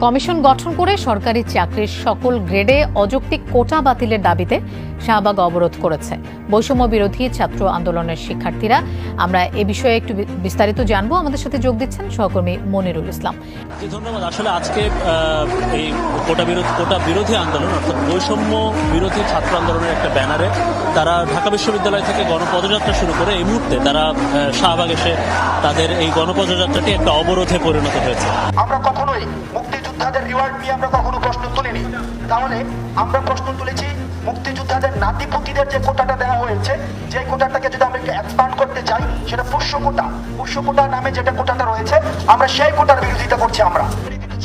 Commission গঠন করে সরকারি চাকরির সকল গ্রেডে অযৌক্তিক কোটা বাতিলের দাবিতে শাহবাগ অবরোধ করেছে বৈষম্য বিরোধী ছাত্র আন্দোলনের শিক্ষার্থীরা। আমরা এ বিষয়ে একটু বিস্তারিত জানবো। আমাদের সাথে যোগ দিচ্ছেন সহকর্মী মনিরুল ইসলাম। ধন্যবাদ। আসলে আজকে এই কোটা বিরোধী আন্দোলন অর্থাৎ বৈষম্য বিরোধী ছাত্র আন্দোলনের একটা ব্যানারে তারা ঢাকা বিশ্ববিদ্যালয় থেকে গণপদযাত্রা শুরু করে এই মুহূর্তে তারা শাহবাগ এসে তাদের এই গণপদযাত্রাটি একটা অবরোধে পরিণত হয়েছে। আমরা কখনোই মুক্তিযোদ্ধাদের রিওয়ার্ড নিয়ে আমরা কখনো প্রশ্ন তুলিনি। তাহলে আমরা প্রশ্ন তুলেছি মুক্তিযোদ্ধাদের নাতিপুতিদের যে কোটাটা দেওয়া হয়েছে, যে কোটাটাকে যদি আমরা একটু এক্সপান্ড করতে চাই, সেটা পুষ্য কোটা নামে যেটা কোটাটা রয়েছে, আমরা সেই কোটার বিরোধিতা করছি। আমরা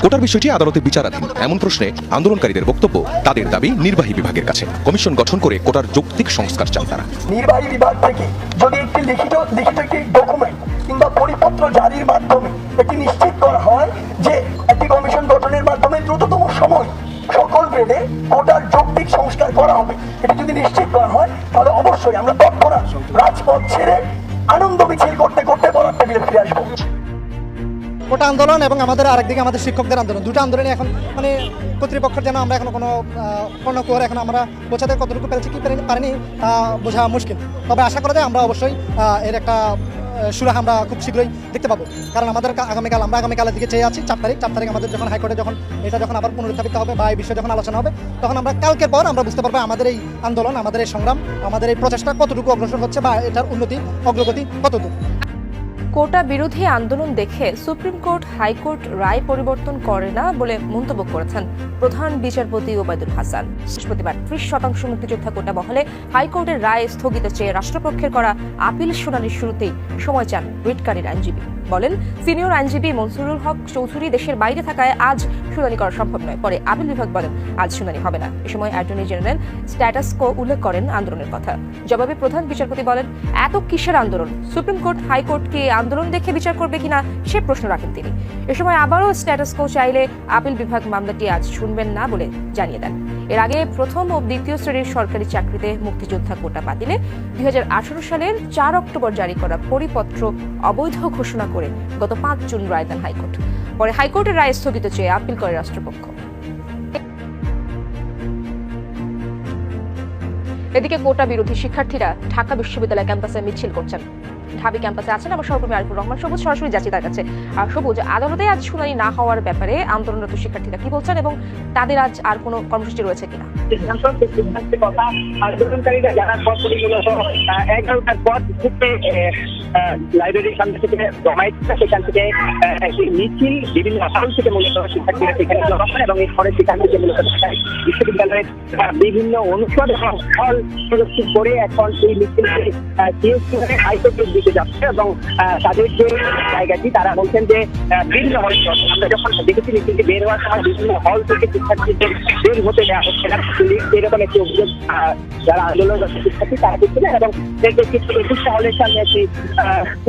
কোটার বিষয়টি আদালতে বিচারাধীন এমন প্রশ্নে আন্দোলনকারীদের বক্তব্য, তাদের দাবি নির্বাহী বিভাগের কাছে কমিশন গঠন করে কোটার যৌক্তিক সংস্কার চান তারা। নির্বাহী বিভাগ থেকে যদি একটি লিখিত একটি ডকুমেন্ট কিংবা পরিপত্র জারির মাধ্যমে এটি নিশ্চিত করা হয় যে একটি কমিশন গঠনের মাধ্যমে দ্রুততম সময় সকল গ্রেডে কোটার যৌক্তিক সংস্কার করা হবে, এটি যদি নিশ্চিত করা হয় তাহলে অবশ্যই আমরা তৎক্ষণাৎ রাজপথ ছেড়ে আনন্দ মিছিল করতে করতে বলার টেবিলে ফিরে আসবো। কোটা আন্দোলন এবং আমাদের আমাদের শিক্ষকদের আন্দোলন, দুটো আন্দোলনে এখন কর্তৃপক্ষের যেন আমরা এখন কোনো করে এখন আমরা বোঝাতে কতটুকু পেরেছি কি পারিনি বোঝা মুশকিল। তবে আশা করা যায় আমরা অবশ্যই এর একটা সুরাহা আমরা খুব শীঘ্রই দেখতে পাবো। কারণ আমরা আগামীকালের দিকে চেয়ে আছি। 4 তারিখ আমাদের যখন হাইকোর্টে যখন আবার পুনরুত্থাপিত হবে বা এই বিষয়ে যখন আলোচনা হবে, তখন আমরা কালকের পর আমরা বুঝতে পারবো আমাদের এই আন্দোলন, আমাদের এই সংগ্রাম, আমাদের এই প্রচেষ্টা কতটুকু অগ্রসর হচ্ছে বা এটার অগ্রগতি কতদূর। কোটা বিরোধী আন্দোলন দেখে সুপ্রিম কোর্ট হাইকোর্ট রায় পরিবর্তন করে না বলে মন্তব্য করেছেন প্রধান বিচারপতি ওবায়দুল হাসান। বৃহস্পতিবার 30% মুক্তিযোদ্ধা কোটা বহালে হাইকোর্টের রায় স্থগিত চেয়ে রাষ্ট্রপক্ষের করা আপিল শুনানির শুরুতেই সময় চান রিটকারীর আইনজীবী। বলেন, সিনিয়র আইনজীবী মনসুরুল হক চৌধুরী দেশের বাইরে থাকায় আজ শুনানি করা সম্ভব নয়। পরে আপিল বিভাগ বলেন আজ শুনানি হবে না। এ সময় অ্যাটর্নি জেনারেল স্ট্যাটাস কো উল্লেখ করেন আন্দোলনের কথা। জবাবে প্রধান বিচারপতি বলেন, এত কিসের আন্দোলন? সুপ্রিম কোর্ট হাইকোর্টকে আন্দোলন দেখে বিচার করবে কিনা সে প্রশ্ন রাখেন তিনি। এ সময় আবারও স্ট্যাটাস কো চাইলে আপিল বিভাগ মামলাটি আজ শুনবেন না বলে জানিয়ে দেন। এর আগে প্রথম ও দ্বিতীয় শ্রেণীর সরকারি চাকরিতে মুক্তিযোদ্ধা কোটা বাতিলে 2018 সালের 4 অক্টোবর জারি করা পরিপত্র অবৈধ ঘোষণা করে গত 5 জুন রায় দেন হাইকোর্ট। পরে হাইকোর্টের রায় স্থগিত চেয়ে আপিল করে রাষ্ট্রপক্ষ। এদিকে কোটা বিরোধী শিক্ষার্থীরা ঢাকা বিশ্ববিদ্যালয় ক্যাম্পাসে মিছিল করছেন। ঢাবি ক্যাম্পাসে আছেন আমার সহকর্মী আরিফুর রহমান সবুজ। সরাসরি যাচ্ছি তার কাছে। সবুজ, আদালতে আজ শুনানি না হওয়ার ব্যাপারে আন্দোলনরত শিক্ষার্থীরা কি বলছেন এবং তাদের আজ আর কোনো কর্মসূচি রয়েছে কিনা? আন্দোলনকারীরা জানার পর মূলত 11টার পর লাইব্রেরির সামনে থেকে জমায়েত, সেখান থেকে মিছিল বিভিন্ন হল থেকে মূলত শিক্ষার্থীরা সেখানে জমা হয় এবং এরপরে সেখান থেকে মূলত বিশ্ববিদ্যালয়ের বিভিন্ন অনুষদ এবং হল প্রদর্শন করে এখন এই মিছিলকে হাইকোর্টের দিকে যাচ্ছে এবং তাদের যে জায়গাটি তারা বলছেন যে বিভিন্ন হল, আমরা যখন দেখেছি মিছিলটি বের হওয়ার সময় বিভিন্ন হল থেকে শিক্ষার্থীদের বের হতে দেওয়া হচ্ছে না, এরকম একটি অভিযোগ যারা আন্দোলনরত শিক্ষার্থী তারা দিচ্ছিলেন এবং কিছু 21টা হলের সামনে একটি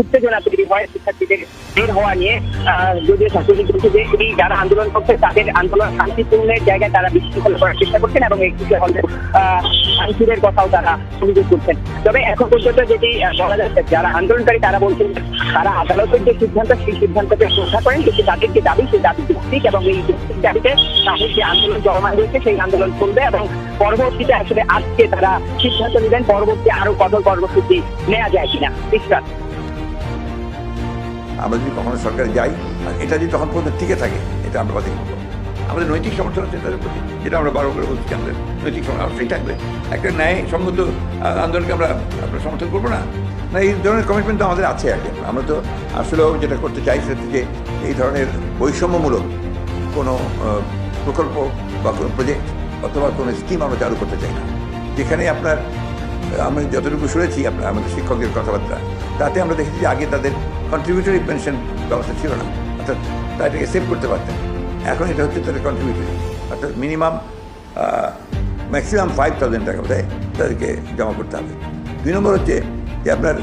উত্তেজনা তৈরি হয় শিক্ষার্থীদের বের হওয়া নিয়ে। যদিও ছাত্রদের বলছে যে এই যারা আন্দোলন করছে তাদের আন্দোলন শান্তিপূর্ণের জায়গায় তারা বিশৃঙ্খলা করার চেষ্টা করছেন এবং এই কিছু হলের শান্তিদের কথাও তারা অভিযোগ করছেন। তবে এখন পর্যন্ত যেটি বলা যাচ্ছে, যারা আন্দোলনকারী তারা বলছেন তারা আদালতের যে সিদ্ধান্ত সেই সিদ্ধান্তকে শ্রদ্ধা করেন, কিন্তু তাদের যে দাবি সেই দাবি যৌক্তিক এবং এই যৌক্তিক দাবিতে তাদের যে আন্দোলন চলমান রয়েছে সেই আন্দোলন চলবে এবং পরবর্তীতে আসলে আজকে তারা সিদ্ধান্ত নেবেন পরবর্তী আরো কঠোর কর্মসূচি নেওয়া যায় কিনা। আমরা যদি কখনো সরকারে যাই আর এটা যদি তখন পর্যন্ত টিকে থাকে, এটা আমরা বাতিল করবো। আমাদের নৈতিক সমর্থন আছে তাদের প্রতি, যেটা আমরা বারো করে বলছি, আমাদের নৈতিক অবশ্যই থাকবে। একটা ন্যায়সঙ্গত আন্দোলনকে আমরা সমর্থন করবো না। এই ধরনের কমিটমেন্ট তো আমাদের আছে আগে। আমরা তো আসলেও যেটা করতে চাই সেটা যে এই ধরনের বৈষম্যমূলক কোনো প্রকল্প বা কোনো প্রজেক্ট অথবা কোনো স্কিম আমরা চালু করতে চাই না, যেখানে আমরা যতটুকু শুনেছি আমাদের শিক্ষকদের কথাবার্তা, তাতে আমরা দেখেছি যে আগে তাদের কন্ট্রিবিউটরি পেনশন ব্যবস্থা ছিল না, অর্থাৎ তারা এটাকে সেভ করতে পারতেন। এখন এটা হচ্ছে তাদের কন্ট্রিবিউটরি, অর্থাৎ ম্যাক্সিমাম 5,000 টাকা বোধহয় তাদেরকে জমা করতে হবে। 2 নম্বর হচ্ছে যে আপনার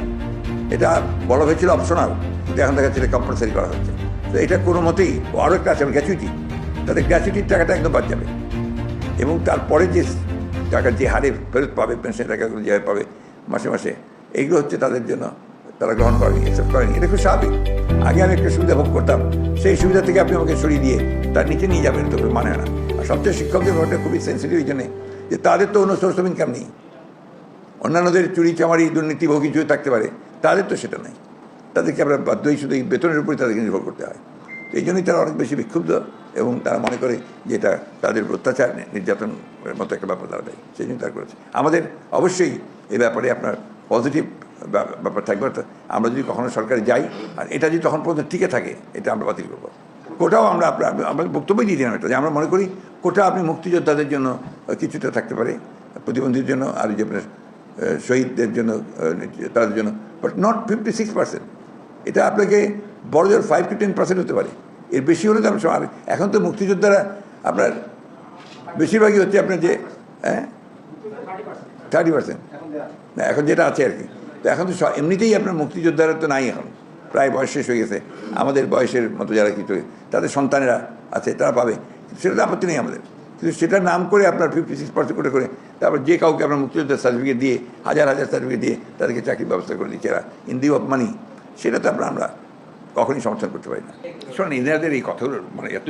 এটা বলা হয়েছিল অপশনাল, কিন্তু এখন দেখা যাচ্ছে এটা কম্পালসারি করা হচ্ছে। তো এটা কোনো মতেই আরও একটা আছে গ্র্যাচুইটি, তাদের গ্র্যাচুইটির টাকাটা একদম বাদ যাবে এবং তারপরে যে টাকা যে হারে ফেরত পাবে, পেনশন টাকাগুলো যেভাবে পাবে মাসে মাসে, এইগুলো হচ্ছে তাদের জন্য তারা গ্রহণ করেনি, অ্যাকসেপ্ট করেনি। এটা খুব স্বাভাবিক। আগে আমি একটা সুবিধা ভোগ করতাম, সেই সুবিধা থেকে আপনি আমাকে সরিয়ে দিয়ে তার নিচে নিয়ে যাবেন, তো মানে না। আর সবচেয়ে শিক্ষকদের ব্যাপারটা খুবই সেন্সিটিভ এই জন্যে যে তাদের তো অন্য সোর্স অফ ইনকাম নেই। অন্যান্যদের চুরি চামারি দুর্নীতি বহু কিছু থাকতে পারে, তাদের তো সেটা নেই। তাদেরকে আমরা বাধ্যই শুধু এই বেতনের উপরে তাদেরকে নির্ভর করতে হয়। তো এই জন্যই তারা অনেক বেশি বিক্ষুব্ধ এবং তারা মনে করে যে এটা তাদের অত্যাচার নির্যাতনের মতো একটা ব্যাপার তারা দেয়, সেই জন্য তারা করেছে। আমাদের অবশ্যই এই ব্যাপারে আপনার পজিটিভ ব্যাপার থাকবে। আমরা যদি কখনো সরকারে যাই আর এটা যদি তখন পর্যন্ত টিকে থাকে, এটা আমরা বাতিল করবো। কোটাও আমরা বক্তব্যই দিয়ে দিলাম এটা, যে আমরা মনে করি কোটা আপনি মুক্তিযোদ্ধাদের জন্য কিছুটা থাকতে পারে, প্রতিবন্ধীদের জন্য, আর যে আপনার শহীদদের জন্য, তাদের জন্য, বাট নট 56%। এটা আপনাকে বড় জোর 5 to 10% হতে পারে, এর বেশি হলে তো আর এখন তো মুক্তিযোদ্ধারা আপনার বেশিরভাগই হচ্ছে আপনার যে 30%, না এখন যেটা আছে আর কি। তো এখন তো এমনিতেই আপনার মুক্তিযোদ্ধারা তো নাই, এখন প্রায় বয়স শেষ হয়ে গেছে। আমাদের বয়সের মতো যারা কিছু তাদের সন্তানেরা আছে, তারা পাবে, সেটা তো আপত্তি নেই আমাদের। কিন্তু সেটার নাম করে আপনার 56% করে তারপর যে কাউকে আপনার মুক্তিযোদ্ধার সার্টিফিকেট দিয়ে, হাজার হাজার সার্টিফিকেট দিয়ে তাদেরকে চাকরির ব্যবস্থা করে দিচ্ছে এরা ইন দি অফ মানি, সেটা তো আমরা কখনই সমর্থন করতে পারি না। শোনেন, ইন্দিরাদের এই কথাগুলো মানে এত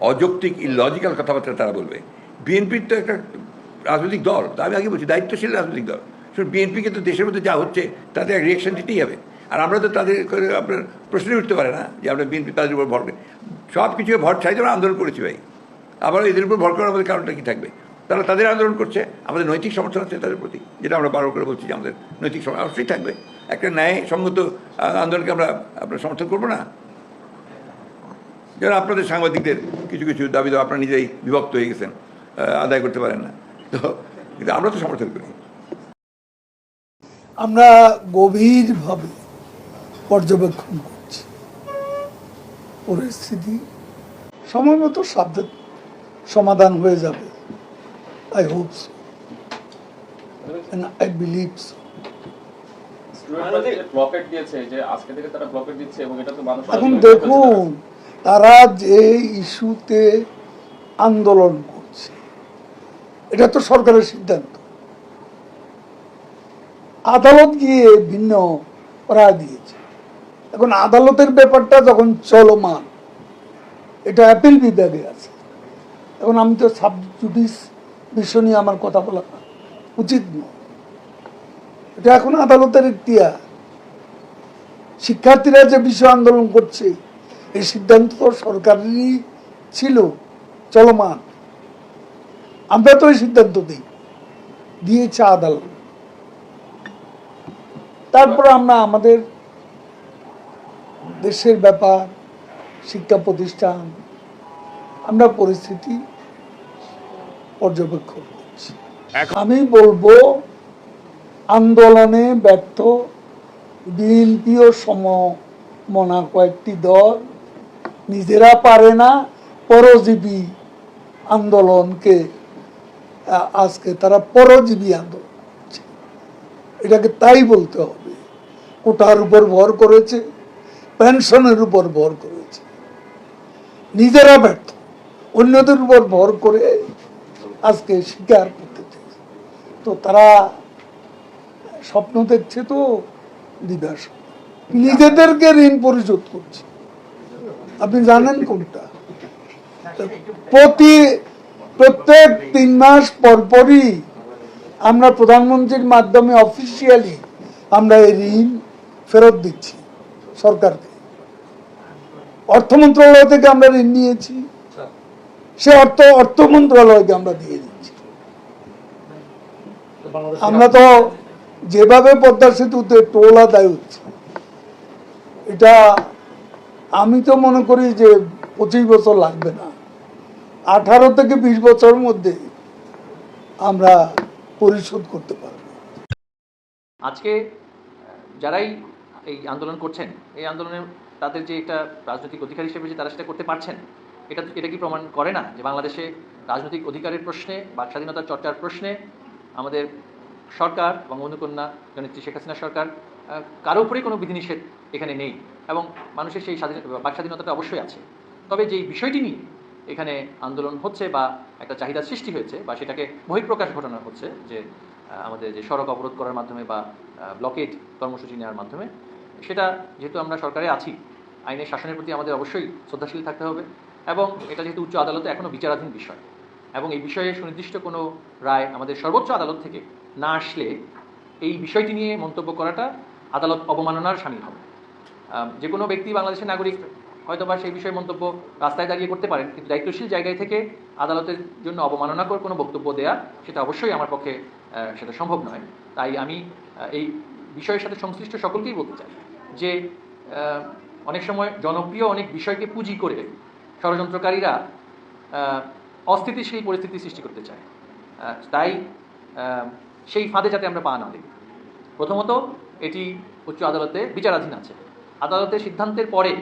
অযৌক্তিক ইলজিক্যাল কথাবার্তা তারা বলবে। বিএনপির তো একটা রাজনৈতিক দল, তা আমি আগে বলছি দায়িত্বশীল রাজনৈতিক দল। শুনুন, বিএনপিকে তো দেশের মধ্যে যা হচ্ছে তাতে এক রিয়াকশন দিতেই হবে। আর আমরা তো তাদের আপনার প্রশ্নই উঠতে পারে না যে আমরা বিএনপি তাদের উপর ভর করে সব কিছু ভর ছাই আমরা আন্দোলন করেছি ভাই। আবার এদের উপর ভর করার আমাদের কারণটা কী থাকবে? তারা তাদের আন্দোলন করছে, আমাদের নৈতিক সমর্থন আছে তাদের প্রতি, যেটা আমরা বারবার করে বলছি যে আমাদের নৈতিক সমর্থন অবশ্যই থাকবে। একটা ন্যায়সঙ্গত আন্দোলনকে আমরা সমর্থন করবো না? যেন আপনাদের সাংবাদিকদের কিছু কিছু দাবি দাবা আপনারা নিজেই বিভক্ত হয়ে গেছেন, আদায় করতে পারেন না, তো কিন্তু আমরা তো সমর্থন করি। আমরা গভীরভাবে পর্যবেক্ষণ করছি পরিস্থিতি, সময় মতো সমাধান হয়ে যাবে। I hope so, I believe so. এখন দেখুন, তারা যে ইস্যুতে আন্দোলন করছে এটা তো সরকারের সিদ্ধান্ত। আদালত গিয়ে ভিন্ন রায় দিয়েছে। এখন আদালতের ব্যাপারটা যখন চলমান, এটা অ্যাপিল বিভাগে আছে। এখন আমি তো সাব জুডিস বিষয় নিয়ে আমার কথা বলা উচিত নয়, এটা এখন আদালতের ইখতিয়ার। শিক্ষার্থীরা যে বিষয় আন্দোলন করছে এই সিদ্ধান্ত তো সরকারেরই ছিল, চলমান। আমরা তো এই সিদ্ধান্ত দিয়েছে আদালত। তারপর আমরা আমাদের দেশের ব্যাপার, শিক্ষা প্রতিষ্ঠান, আমরা পরিস্থিতি পর্যবেক্ষণ করছি। আমি বলবো আন্দোলনে ব্যর্থ বিএনপি ও সমমনা কয়েকটি দল নিজেরা পারে না, পরজীবী আন্দোলনকে আজকে তারা পরজীবী আন্দোলন করছে, এটাকে তাই বলতে হবে। কোটার উপর ভর করেছে, পেনশনের উপর ভর করেছে, নিজেরা ব্যর্থ, অন্যদের উপর ভর করে আজকে স্বীকার করতে চাইছে। তো তারা স্বপ্ন দেখছে তো দিদাস, নিজেদেরকে ঋণ পরিশোধ করছে। আপনি জানেন কোনটা? প্রত্যেক 3 মাস পরপরই আমরা প্রধানমন্ত্রীর মাধ্যমে অফিসিয়ালি আমরা এই ঋণ ফেরত দিচ্ছি সরকারকে। অর্থ মন্ত্রণালয় থেকে আমরা ঋণ নিয়েছি, সে অর্থ মন্ত্রণালয়কে আমরা দিয়ে দিচ্ছি। আমরা তো যেভাবে পদ্মা সেতুতে টোল আদায় হচ্ছে, এটা আমি তো মনে করি যে 25 বছর লাগবে না, 18 থেকে 20 বছরের মধ্যে আমরা পরিশোধ করতে পারব। আজকে যারাই এই আন্দোলন করছেন, এই আন্দোলনের তাদের যে একটা রাজনৈতিক অধিকার হিসেবে যে তারা সেটা করতে পারছেন, এটা কি প্রমাণ করে না যে বাংলাদেশে রাজনৈতিক অধিকারের প্রশ্নে, বাক স্বাধীনতার চর্চার প্রশ্নে আমাদের সরকার, বঙ্গবন্ধু কন্যা জননেত্রী শেখ হাসিনা সরকার, কারো উপরেই কোনো বিধিনিষেধ এখানে নেই এবং মানুষের সেই বাক স্বাধীনতাটা অবশ্যই আছে। তবে যেই বিষয়টি নিয়ে এখানে আন্দোলন হচ্ছে বা একটা চাহিদা সৃষ্টি হয়েছে বা সেটাকে বহিঃপ্রকাশ ঘটানো হচ্ছে, যে আমাদের যে সড়ক অবরোধ করার মাধ্যমে বা ব্লকেড কর্মসূচি নেওয়ার মাধ্যমে। সেটা যেহেতু আমরা সরকারে আছি, আইনের শাসনের প্রতি আমাদের অবশ্যই শ্রদ্ধাশীল থাকতে হবে, এবং এটা যেহেতু উচ্চ আদালতে এখনও বিচারাধীন বিষয়, এবং এই বিষয়ে সুনির্দিষ্ট কোনো রায় আমাদের সর্বোচ্চ আদালত থেকে না আসলে এই বিষয়টি নিয়ে মন্তব্য করাটা আদালত অবমাননার শামিল হবে। যে কোনো ব্যক্তি বাংলাদেশের নাগরিক হয়তোবা সেই বিষয়ে মন্তব্য রাস্তায় দাঁড়িয়ে করতে পারেন, কিন্তু দায়িত্বশীল জায়গায় থেকে আদালতের জন্য অবমাননাকর কোনো বক্তব্য দেয়া সেটা অবশ্যই আমার পক্ষে সেটা সম্ভব নয়। তাই আমি এই বিষয়ের সাথে সংশ্লিষ্ট সকলকেই বলতে চাই যে অনেক সময় জনপ্রিয় অনেক বিষয়কে পুঁজি করে ষড়যন্ত্রকারীরা অস্থিতিশীল পরিস্থিতি সৃষ্টি করতে চায়। তাই সেই ফাঁদে যাতে আমরা পা না দিই। প্রথমত, এটি উচ্চ আদালতে বিচারাধীন আছে। আদালতের সিদ্ধান্তের পরে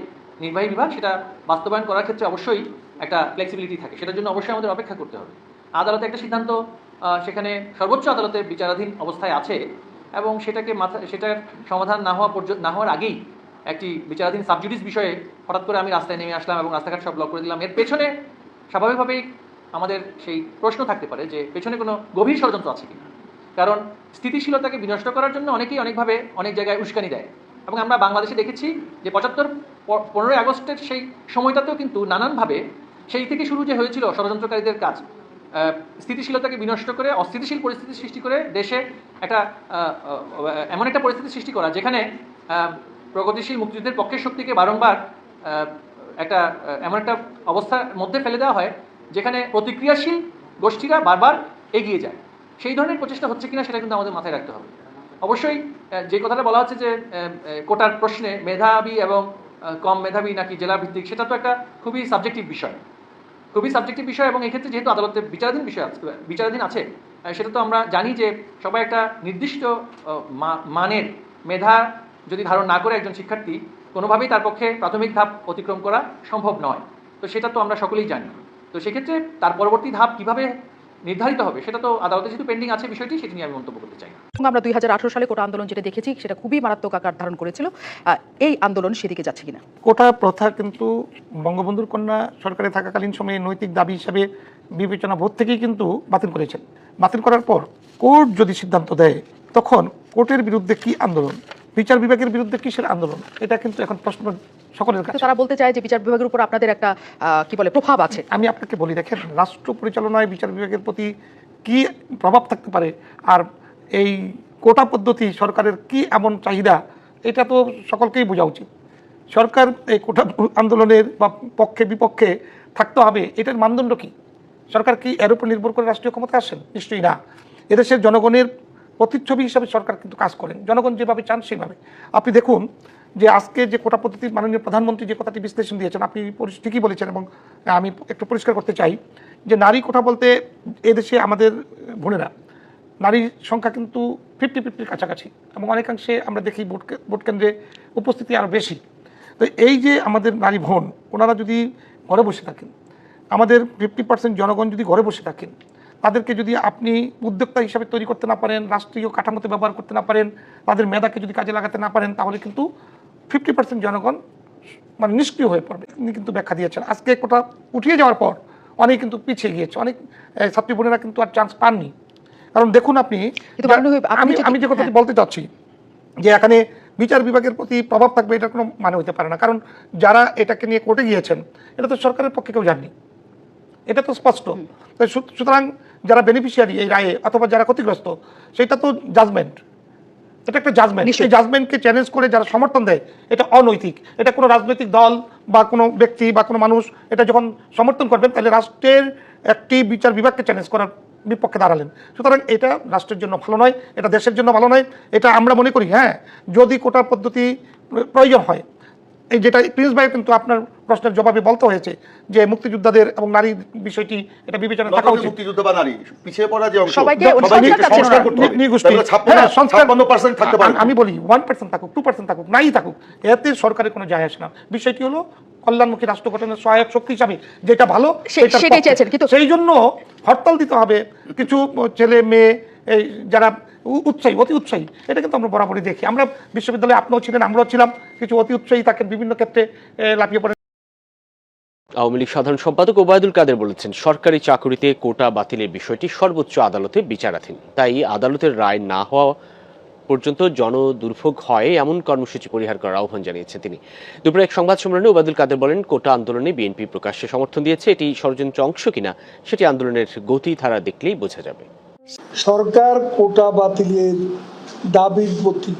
নির্বাহী বিভাগ সেটা বাস্তবায়ন করার ক্ষেত্রে অবশ্যই একটা ফ্লেক্সিবিলিটি থাকে, সেটার জন্য অবশ্যই আমাদের অপেক্ষা করতে হবে। আদালতে একটা সিদ্ধান্ত সেখানে সর্বোচ্চ আদালতের বিচারাধীন অবস্থায় আছে, এবং সেটার সমাধান না হওয়ার আগেই একটি বিচারাধীন সাবজুডিস বিষয়ে হঠাৎ করে আমি রাস্তায় নেমে আসলাম এবং রাস্তাঘাট সব ব্লক করে দিলাম, এর পেছনে স্বাভাবিকভাবেই আমাদের সেই প্রশ্ন থাকতে পারে যে পেছনে কোনো গভীর ষড়যন্ত্র আছে কিনা। কারণ স্থিতিশীলতাকে বিনষ্ট করার জন্য অনেকেই অনেকভাবে অনেক জায়গায় উস্কানি দেয়, এবং আমরা বাংলাদেশে দেখেছি যে 15ই আগস্টের সেই সময়টাতেও কিন্তু নানানভাবে সেই থেকে শুরু যে হয়েছিল ষড়যন্ত্রকারীদের কাজ, স্থিতিশীলতাকে বিনষ্ট করে অস্থিতিশীল পরিস্থিতি সৃষ্টি করে দেশে একটা এমন একটা পরিস্থিতি সৃষ্টি করা যেখানে প্রগতিশীল মুক্তিযুদ্ধের পক্ষের শক্তিকে বারংবার এমন একটা অবস্থার মধ্যে ফেলে দেওয়া হয় যেখানে প্রতিক্রিয়াশীল গোষ্ঠীরা বারবার এগিয়ে যায়। সেই ধরনের প্রচেষ্টা হচ্ছে কিনা সেটা কিন্তু আমাদের মাথায় রাখতে হবে। অবশ্যই যে কথাটা বলা হচ্ছে যে কোটার প্রশ্নে মেধাবী এবং কম মেধাবী নাকি জেলা ভিত্তিক, সেটা তো একটা খুবই সাবজেক্টিভ বিষয়, এবং এক্ষেত্রে যেহেতু আদালতে বিচারাধীন আছে, সেটা তো আমরা জানি যে সবাই একটা নির্দিষ্ট মানের মেধা যদি ধারণ না করে একজন শিক্ষার্থী কোনোভাবেই তার পক্ষে প্রাথমিক ধাপ অতিক্রম করা সম্ভব নয়। তো সেটা তো আমরা সকলেই জানি। তো সেক্ষেত্রে তার পরবর্তী ধাপ কিভাবে নির্ধারিত হবে সেটা তো আদালতে যেহেতু পেন্ডিং আছে বিষয়টি, সেটি নিয়ে আমি মন্তব্য করতে চাই না। আমরা 2018 সালে কোটা আন্দোলন যেটা দেখেছি সেটা খুবই মারাত্মক আকার ধারণ করেছিল। এই আন্দোলন সেদিকে যাচ্ছে কিনা? কোটা প্রথা কিন্তু বঙ্গবন্ধুর কন্যা সরকারে থাকাকালীন সময়ে নৈতিক দাবি হিসাবে বিবেচনা বোধ থেকেই কিন্তু বাতিল করেছেন। বাতিল করার পর কোর্ট যদি সিদ্ধান্ত দেয় তখন কোর্টের বিরুদ্ধে কি আন্দোলন, বিচার বিভাগের বিরুদ্ধে কিসের আন্দোলন, এটা কিন্তু এখন প্রশ্ন সকলের কাছে। তারা বলতে চায় যে বিচার বিভাগের উপর আপনাদের একটা প্রভাব আছে। আমি আপনাকে বলি, দেখেন, রাষ্ট্র পরিচালনায় বিচার বিভাগের প্রতি কি প্রভাব থাকতে পারে, আর এই কোটা পদ্ধতি সরকারের কি এমন চাহিদা, এটা তো সকলকেই বোঝা উচিত। সরকার এই কোটা আন্দোলনের বা পক্ষে বিপক্ষে থাকতে হবে, এটার মানদণ্ড কি? সরকার কি এর উপর নির্ভর করে রাষ্ট্রীয় ক্ষমতা আসেন? নিশ্চয়ই না। এদেশের জনগণের প্রতিচ্ছবি হিসাবে সরকার কিন্তু কাজ করেন, জনগণ যেভাবে চান সেভাবে। আপনি দেখুন যে আজকে যে কোটা পদ্ধতির মাননীয় প্রধানমন্ত্রী যে কথাটি বিশ্লেষণ দিয়েছেন, আপনি ঠিকই বলেছেন, এবং আমি একটু পরিষ্কার করতে চাই যে নারী কোটা বলতে এদেশে আমাদের বোনেরা নারীর সংখ্যা কিন্তু 50-50 কাছাকাছি, এবং অনেকাংশে আমরা দেখি ভোট কেন্দ্রে উপস্থিতি আরও বেশি। তো এই যে আমাদের নারী বোন, ওনারা যদি ঘরে বসে থাকেন, আমাদের 50% জনগণ যদি ঘরে বসে থাকেন, তাদেরকে যদি আপনি উদ্যোক্তা হিসাবে তৈরি করতে না পারেন, রাষ্ট্রীয় কাঠামোতে ব্যবহার করতে না পারেন, তাদের মেধাকে যদি কাজে লাগাতে না পারেন, তাহলে কিন্তু 50% জনগণ মানে নিষ্ক্রিয় হয়ে পড়বে। তিনি কিন্তু ব্যাখ্যা দিয়েছেন। আজকে কোটা উঠিয়ে যাওয়ার পর অনেক কিন্তু পিছিয়ে গিয়েছে, অনেক ছাত্রী বোনেরা কিন্তু আর চান্স পাননি। কারণ দেখুন আপনি, আমি যে কথাটি বলতে চাচ্ছি যে এখানে বিচার বিভাগের প্রতি প্রভাব থাকবে, এটা কোনো মানে হতে পারে না। কারণ যারা এটাকে নিয়ে কোর্টে গিয়েছেন, এটা তো সরকারের পক্ষে কেউ জাননি, এটা তো স্পষ্ট। সুতরাং যারা বেনিফিশিয়ারি এই রায়ে অথবা যারা ক্ষতিগ্রস্ত, সেটা তো জাজমেন্ট, এটা একটা জাজমেন্ট। সেই জাজমেন্টকে চ্যালেঞ্জ করে যারা সমর্থন দেয়, এটা অনৈতিক। এটা কোনো রাজনৈতিক দল বা কোনো ব্যক্তি বা কোনো মানুষ এটা যখন সমর্থন করবেন, তাহলে রাষ্ট্রের একটি বিচার বিভাগকে চ্যালেঞ্জ করার বিপক্ষে দাঁড়ালেন। সুতরাং এটা রাষ্ট্রের জন্য ভালো নয়, এটা দেশের জন্য ভালো নয়। এটা আমরা মনে করি, হ্যাঁ, যদি কোটা পদ্ধতি প্রয়োজন হয়, এই যেটা প্রিন্স ভাই কিন্তু আপনার প্রশ্নের জবাবে বলতে হয়েছে যে মুক্তিযোদ্ধাদের এবং নারী বিষয়টি এটা বিবেচনা থাকা উচিত। মুক্তিযুদ্ধ বা নারী পিছিয়ে পড়া যে অংশ, আমি বলি 1% থাকুক, 2% থাকুক, নাই থাকুক, এতে সরকারের কোনো যায় আসে না। বিষয়টি হলো কল্যাণমুখী রাষ্ট্র গঠনের সহায়ক শক্তি হিসাবে যেটা ভালো সেটাই চাইছেন, কিন্তু সেই জন্য হরতাল দিতে হবে কিছু ছেলে মেয়ে এই যারা উৎসাহী, অতি উৎসাহী, এটা কিন্তু আমরা বরাবরই দেখি। আমরা বিশ্ববিদ্যালয়ে আপনিও ছিলেন, আমরাও ছিলাম, কিছু অতি উৎসাহী থাকেন, বিভিন্ন ক্ষেত্রে লাফিয়ে পড়েন। আওয়ামী লীগ সাধারণ সম্পাদক ওবায়দুল কাদের বলেছেন, সরকারি চাকুরিতে কোটা বাতিলের বিষয়টি সর্বোচ্চ আদালতে বিচারাধীন, তাই আদালতের রায় না হওয়া পর্যন্ত জনদুর্ভোগ হয় এমন কর্মসূচি পরিহার করার আহ্বান জানিয়েছেন তিনি। দুপুরে এক সংবাদ সম্মেলনে ওবায়দুল কাদের বলেন, কোটা আন্দোলনে বিএনপি প্রকাশ্যে সমর্থন দিয়েছে, এটি ষড়যন্ত্র অংশ কিনা সেটি আন্দোলনের গতিধারা দেখলেই বোঝা যাবে। সরকার কোটা বাতিলের দাবির প্রতি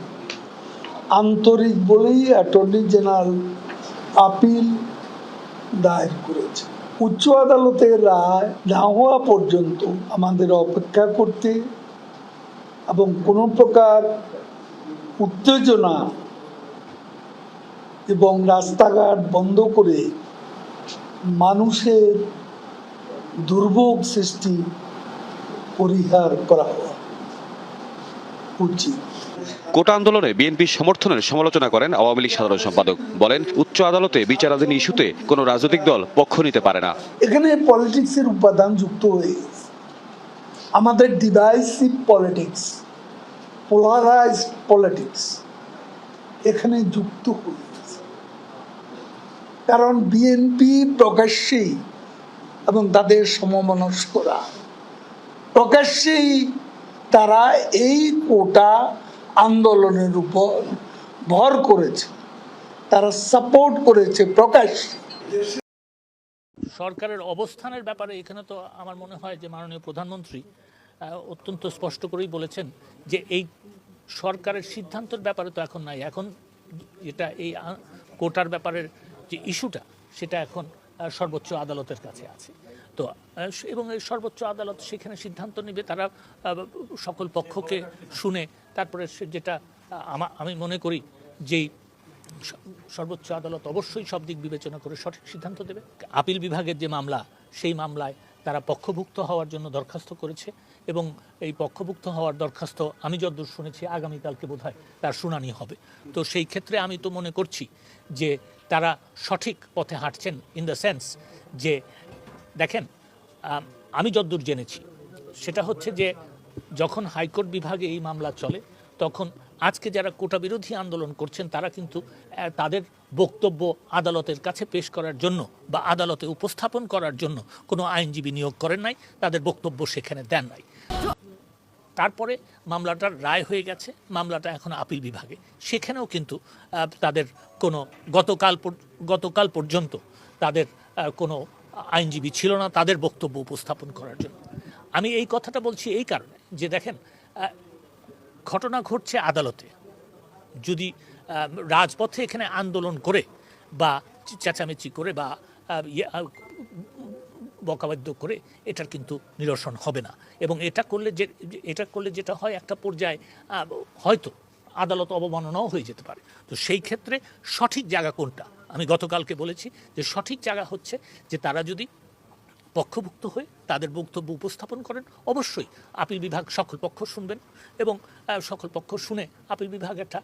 আন্তরিক বলেই অ্যাটর্নি জেনারেল আপিল দায়ের করেছে। উচ্চ আদালতের রায় না হওয়া পর্যন্ত আমাদের অপেক্ষা করতে এবং কোনো প্রকার উত্তেজনা এবং রাস্তাঘাট বন্ধ করে মানুষের দুর্ভোগ সৃষ্টি পরিহার করা উচিত। কোটা আন্দোলনে বিএনপির সমর্থনের সমালোচনা করেন আওয়ামী লীগ সাধারণ সম্পাদক। বলেন, উচ্চ আদালতে বিচারাধীন ইস্যুতে কোনো রাজনৈতিক দল পক্ষ নিতে পারে না। এখানে পলিটিক্সের উপাদান যুক্ত হয়ে আমাদের ডিভাইসিভ পলিটিক্স, পোলারাইজড পলিটিক্স এখানে যুক্ত হয়েছে। কারণ বিএনপি প্রকাশ্যেই এবং তাদের সমমনস্করা প্রকাশ্যেই তারা এই কোটা আন্দোলনের উপর ভর করেছে, তারা সাপোর্ট করেছে প্রকাশ্যে। সরকারের অবস্থানের ব্যাপারে এখানে তো আমার মনে হয় যে মাননীয় প্রধানমন্ত্রী অত্যন্ত স্পষ্ট করেই বলেছেন যে এই সরকারের সিদ্ধান্তের ব্যাপারে তো এখন নাই, এখন যেটা এই কোটার ব্যাপারের যে ইস্যুটা সেটা এখন সর্বোচ্চ আদালতের কাছে আছে। তো এবং এই সর্বোচ্চ আদালত সেখানে সিদ্ধান্ত নেবে, তারা সকল পক্ষকে শুনে তারপরে যেটা আমি মনে করি যেই সর্বোচ্চ আদালত অবশ্যই সব দিক বিবেচনা করে সঠিক সিদ্ধান্ত দেবে। আপিল বিভাগের যে মামলা, সেই মামলায় তারা পক্ষভুক্ত হওয়ার জন্য দরখাস্ত করেছে এবং এই পক্ষভুক্ত হওয়ার দরখাস্ত আমি যতদূর শুনেছি আগামীকালকে বোধহয় তার শুনানি হবে। তো সেই ক্ষেত্রে আমি তো মনে করছি যে তারা সঠিক পথে হাঁটছেন, ইন দ্য সেন্স যে দেখেন, আমি যতদূর জেনেছি সেটা হচ্ছে যে যখন হাইকোর্ট বিভাগে এই মামলা চলে তখন আজকে যারা কোটা বিরোধী আন্দোলন করছেন তারা কিন্তু তাদের বক্তব্য আদালতের কাছে পেশ করার জন্য বা আদালতে উপস্থাপন করার জন্য কোনো আইনজীবী নিয়োগ করেন নাই, তাদের বক্তব্য সেখানে দেন নাই। তারপরে মামলাটার রায় হয়ে গেছে, মামলাটা এখন আপিল বিভাগে, সেখানেও কিন্তু তাদের কোনো গতকাল পর্যন্ত তাদের কোনো আইনজীবী ছিল না তাদের বক্তব্য উপস্থাপন করার জন্য। আমি এই কথাটা বলছি এই কারণে যে দেখেন, ঘটনা ঘটছে আদালতে, যদি রাজপথে এখানে আন্দোলন করে বা চেঁচামেচি করে বা বকাবাদ্য করে এটার কিন্তু নিরসন হবে না। এবং এটা করলে যেটা হয়, একটা পর্যায়ে হয়তো আদালত অবমাননাও হয়ে যেতে পারে। তো সেই ক্ষেত্রে সঠিক জায়গা কোনটা, আমি গতকালকে বলেছি যে সঠিক জায়গা হচ্ছে যে তারা যদি পক্ষভুক্ত হয়ে তাদের বক্তব্য উপস্থাপন করেন, অবশ্যই আপিল বিভাগ সকল পক্ষ শুনবেন এবং সকল পক্ষ শুনে আপিল বিভাগ একটা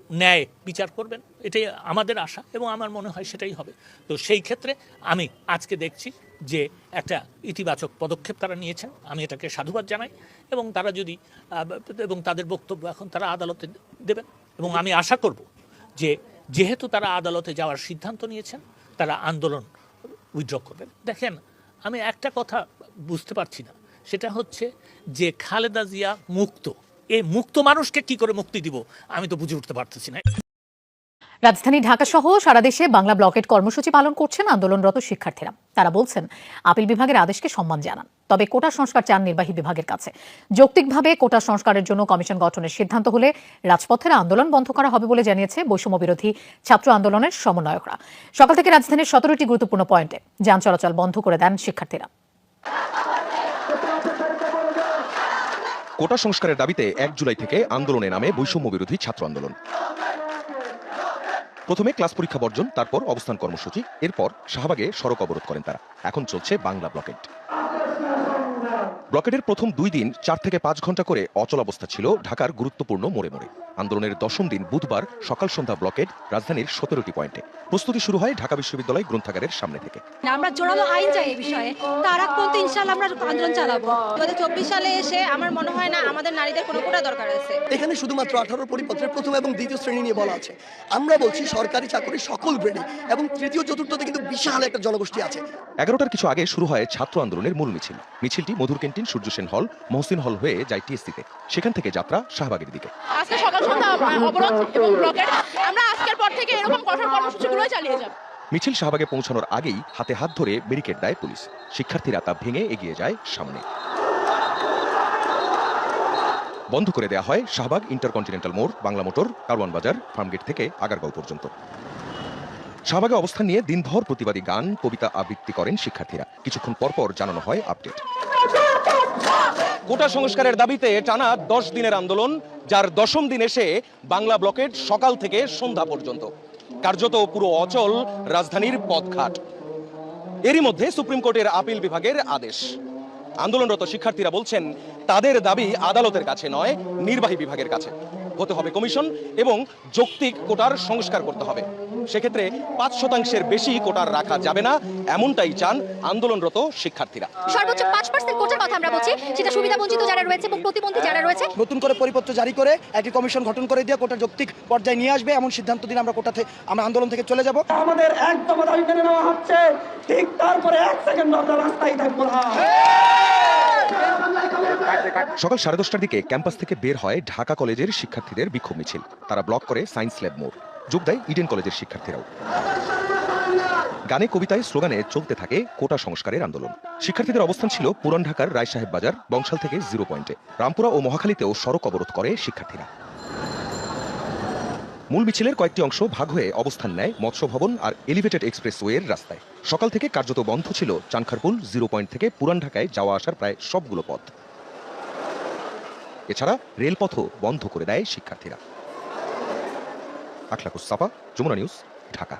ন্যায় বিচার করবেন, এটাই আমাদের আশা এবং আমার মনে হয় সেটাই হবে। তো সেই ক্ষেত্রে আমি আজকে দেখছি যে একটা ইতিবাচক পদক্ষেপ তারা নিয়েছেন, আমি এটাকে সাধুবাদ জানাই এবং তারা যদি এবং তাদের বক্তব্য এখন তারা আদালতে দেবেন এবং আমি আশা করব যে যেহেতু তারা আদালতে যাওয়ার সিদ্ধান্ত নিয়েছেন তারা আন্দোলন উইথড্র করবেন। দেখেন, আমি একটা কথা বুঝতে পারছি না, সেটা হচ্ছে যে খালেদা জিয়া মুক্ত, এই মুক্ত মানুষকে কি করে মুক্তি দিব আমি তো বুঝে উঠতে পারতেছি না। রাজধানী ঢাকা সহ সারা দেশে বাংলা ব্লকেট কর্মসূচি পালন করছেন আন্দোলনরত শিক্ষার্থীরা। তারা বলছেন আপিল বিভাগের আদেশকে সম্মান জানান, তবে কোটা সংস্কার চান নির্বাহী বিভাগের কাছে। যৌক্তিকভাবে কোটা সংস্কারের জন্য কমিশন গঠনের সিদ্ধান্ত হলে রাজপথের আন্দোলন বন্ধ করা হবে বলে জানিয়েছে বৈষম্য বিরোধী ছাত্র আন্দোলনের সমন্বয়করা। সকাল থেকে রাজধানীর 17টি গুরুত্বপূর্ণ পয়েন্টে যান চলাচল বন্ধ করে দেন শিক্ষার্থীরা। কোটা সংস্কারের দাবিতে 1 জুলাই থেকে আন্দোলনে নামে বৈষম্য বিরোধী ছাত্র আন্দোলন। প্রথমে ক্লাস পরীক্ষা বর্জন, তারপর অবস্থান কর্মসূচি, এরপর শাহবাগে সড়ক অবরোধ করেন তারা। এখন চলছে বাংলা ব্লকেট। ব্লকেটের প্রথম 2 দিন 4 থেকে 5 ঘন্টা করে অচল অবস্থা ছিল ঢাকার গুরুত্বপূর্ণ মোড়ে মোড়ে। আন্দোলনের 10ম দিন বুধবার সকাল সন্ধ্যা ব্লকেট রাজধানীর 17টি পয়েন্টে। প্রস্তুতি শুরু হয় ঢাকা বিশ্ববিদ্যালয় গ্রন্থাগারের সামনে থেকে। আমরা জোরালো আইন চাই এই বিষয়ে, তার আগ পর্যন্ত ইনশাআল্লাহ আমরা আন্দোলন চালাবো। 2024 সালে এসে আমার মনে হয় না আমাদের নারীদের কোনো কোটা দরকার আছে। এখানে শুধুমাত্র 18 পরিপত্রের প্রথম এবং দ্বিতীয় শ্রেণী নিয়ে বলা আছে। আমরা বলছি সরকারি চাকরি সকল গ্রেডে এবং তৃতীয় চতুর্থতে কিন্তু বিশাল একটা জনগোষ্ঠী আছে। 11টার কিছু আগে শুরু হয় ছাত্র আন্দোলনের মূল মিছিল। মিছিলটি মধুর নূর ক্যান্টিন, সূর্য সেন হল, মহসিন হল হয়ে যায় টিএসসিতে। সেখান থেকে যাত্রা শাহবাগের দিকে। আজকে সকাল সন্ধ্যা অবরোধ এবং ব্লকেট, আমরা আজকের পর থেকে এরকম কঠোর কর্মসূচিগুলোই চালিয়ে যাব। মিছিল শাহবাগে পৌঁছানোর আগেই হাতে হাত ধরে ব্যারিকেড দেয় পুলিশ। শিক্ষার্থীরা তা ভেঙে এগিয়ে যায় সামনে। বন্ধ করে দেওয়া হয় শাহবাগ ইন্টারকন্টিনেন্টাল মোড়, বাংলা মোটর, কারওয়ান বাজার, ফার্মগেট থেকে আগারগাঁও পর্যন্ত। শাহবাগে অবস্থান নিয়ে দিনভর প্রতিবাদী গান, কবিতা আবৃত্তি করেন শিক্ষার্থীরা। কিছুক্ষণ পরপর জানানো হয় আপডেট। কোটা সংস্কারের দাবিতে টানা 10 দিনের আন্দোলন, যার 10ম দিন এসে বাংলা ব্লকেট সকাল থেকে সন্ধ্যা পর্যন্ত। কার্যত পুরো অচল রাজধানীর পথঘাট। এরই মধ্যে সুপ্রিম কোর্টের আপিল বিভাগের আদেশ। আন্দোলনরত শিক্ষার্থীরা বলছেন, তাদের দাবি আদালতের কাছে নয়, নির্বাহী বিভাগের কাছে। হতে হবে কমিশন এবং যৌক্তিক কোটার সংস্কার করতে হবে। সেক্ষেত্রে 5% বেশি কোটার রাখা যাবে না, এমনটাই চান আন্দোলনরত শিক্ষার্থীরা। সর্বোচ্চ 5% কোটার কথা আমরা বলছি, সেটা সুবিধাবঞ্চিত যারা রয়েছে এবং প্রতিবন্ধী যারা রয়েছে। নতুন করে পরিপত্র জারি করে একটি কমিশন গঠন করে দিয়ে কোটা যৌক্তিক পর্যায়ে নিয়ে আসবে, এমন সিদ্ধান্ত দিলে আমরা আন্দোলন থেকে চলে যাব। আমাদের একদম দাবি মেনে নেওয়া হচ্ছে, ঠিক তারপরে 1 সেকেন্ড আমরা রাস্তায় থাকবো না। সকাল 10:30টার দিকে ক্যাম্পাস থেকে বের হয় ঢাকা কলেজের শিক্ষার্থীদের বিক্ষোভ মিছিল। তারা ব্লক করে সায়েন্স ল্যাব মোড়। যোগ দেয় ইডেন কলেজের শিক্ষার্থীরাও। গানে, কবিতায়, স্লোগানে চলতে থাকে কোটা সংস্কারের আন্দোলন। শিক্ষার্থীদের অবস্থান ছিল পুরান ঢাকার রায় সাহেব বাজার, বংশাল থেকে 0 পয়েন্টে। রামপুরা ও মহাখালীতেও সড়ক অবরোধ করে শিক্ষার্থীরা। মূল মিছিলের কয়েকটি অংশ ভাগ হয়ে অবস্থান নেয় মৎস্য ভবন আর এলিভেটেড এক্সপ্রেসওয়ের রাস্তায়। সকাল থেকে কার্যত বন্ধ ছিল চানখারপুল 0 পয়েন্ট থেকে পুরান ঢাকায় যাওয়া আসার প্রায় সবগুলো পথ। এছাড়া রেলপথও বন্ধ করে দেয় শিক্ষার্থীরা। আখলাকুস সাফা, যমুনা নিউজ, ঢাকা।